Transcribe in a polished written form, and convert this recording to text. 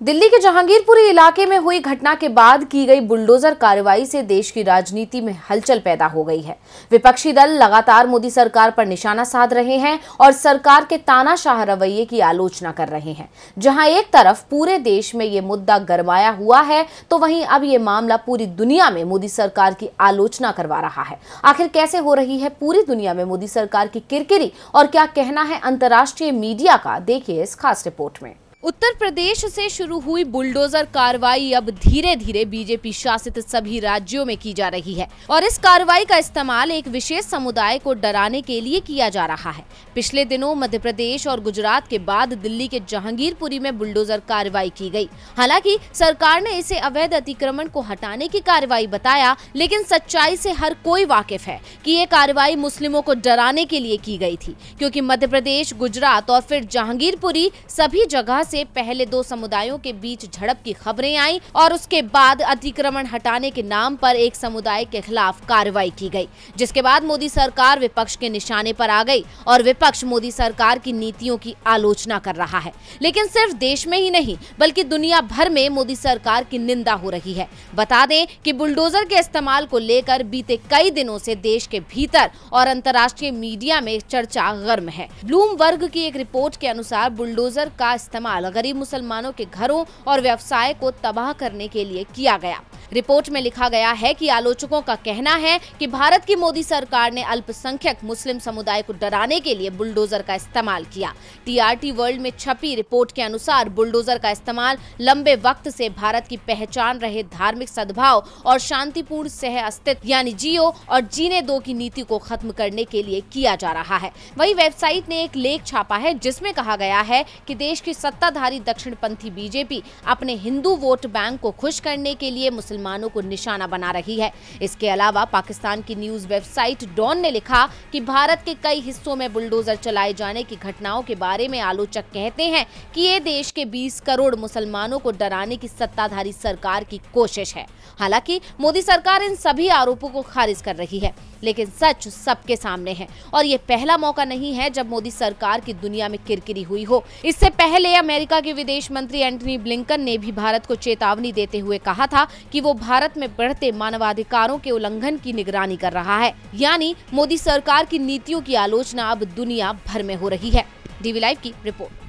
दिल्ली के जहांगीरपुरी इलाके में हुई घटना के बाद की गई बुलडोजर कार्रवाई से देश की राजनीति में हलचल पैदा हो गई है। विपक्षी दल लगातार मोदी सरकार पर निशाना साध रहे हैं और सरकार के तानाशाह रवैये की आलोचना कर रहे हैं। जहां एक तरफ पूरे देश में ये मुद्दा गरमाया हुआ है, तो वहीं अब ये मामला पूरी दुनिया में मोदी सरकार की आलोचना करवा रहा है। आखिर कैसे हो रही है पूरी दुनिया में मोदी सरकार की किरकिरी और क्या कहना है अंतर्राष्ट्रीय मीडिया का, देखिए इस खास रिपोर्ट में। उत्तर प्रदेश से शुरू हुई बुलडोजर कार्रवाई अब धीरे धीरे बीजेपी शासित सभी राज्यों में की जा रही है और इस कार्रवाई का इस्तेमाल एक विशेष समुदाय को डराने के लिए किया जा रहा है। पिछले दिनों मध्य प्रदेश और गुजरात के बाद दिल्ली के जहांगीरपुरी में बुलडोजर कार्रवाई की गई। हालांकि सरकार ने इसे अवैध अतिक्रमण को हटाने की कार्रवाई बताया, लेकिन सच्चाई से हर कोई वाकिफ है कि ये कार्रवाई मुस्लिमों को डराने के लिए की गई थी, क्योंकि मध्य प्रदेश, गुजरात और फिर जहांगीरपुरी सभी जगह से पहले दो समुदायों के बीच झड़प की खबरें आई और उसके बाद अतिक्रमण हटाने के नाम पर एक समुदाय के खिलाफ कार्रवाई की गई, जिसके बाद मोदी सरकार विपक्ष के निशाने पर आ गई और विपक्ष मोदी सरकार की नीतियों की आलोचना कर रहा है। लेकिन सिर्फ देश में ही नहीं बल्कि दुनिया भर में मोदी सरकार की निंदा हो रही है। बता दें कि बुलडोजर के इस्तेमाल को लेकर बीते कई दिनों से देश के भीतर और अंतर्राष्ट्रीय मीडिया में चर्चा गर्म है। ब्लूमबर्ग की एक रिपोर्ट के अनुसार बुलडोजर का इस्तेमाल गरीब मुसलमानों के घरों और व्यवसाय को तबाह करने के लिए किया गया। रिपोर्ट में लिखा गया है कि आलोचकों का कहना है कि भारत की मोदी सरकार ने अल्पसंख्यक मुस्लिम समुदाय को डराने के लिए बुलडोजर का इस्तेमाल किया। टीआरटी वर्ल्ड में छपी रिपोर्ट के अनुसार बुलडोजर का इस्तेमाल लंबे वक्त से भारत की पहचान रहे धार्मिक सद्भाव और शांतिपूर्ण सह अस्तित्व यानी जियो और जीने दो की नीति को खत्म करने के लिए किया जा रहा है। वही वेबसाइट ने एक लेख छापा है जिसमें कहा गया है कि देश की सत्ताधारी दक्षिणपंथी बीजेपी अपने हिंदू वोट बैंक को खुश करने के लिए मुसलमानों को निशाना बना रही है। इसके अलावा पाकिस्तान की न्यूज वेबसाइट डॉन ने लिखा कि भारत के कई हिस्सों में बुलडोजर चलाए जाने की घटनाओं के बारे में आलोचक कहते हैं कि ये देश के 20 करोड़ मुसलमानों को डराने की सत्ताधारी सरकार की कोशिश है। हालांकि मोदी सरकार इन सभी आरोपों को खारिज कर रही है, लेकिन सच सबके सामने है और ये पहला मौका नहीं है जब मोदी सरकार की दुनिया में किरकिरी हुई हो। इससे पहले अमेरिका के विदेश मंत्री एंटनी ब्लिंकन ने भी भारत को चेतावनी देते हुए कहा था कि वो भारत में बढ़ते मानवाधिकारों के उल्लंघन की निगरानी कर रहा है। यानी मोदी सरकार की नीतियों की आलोचना अब दुनिया भर में हो रही है। डीवी लाइव की रिपोर्ट।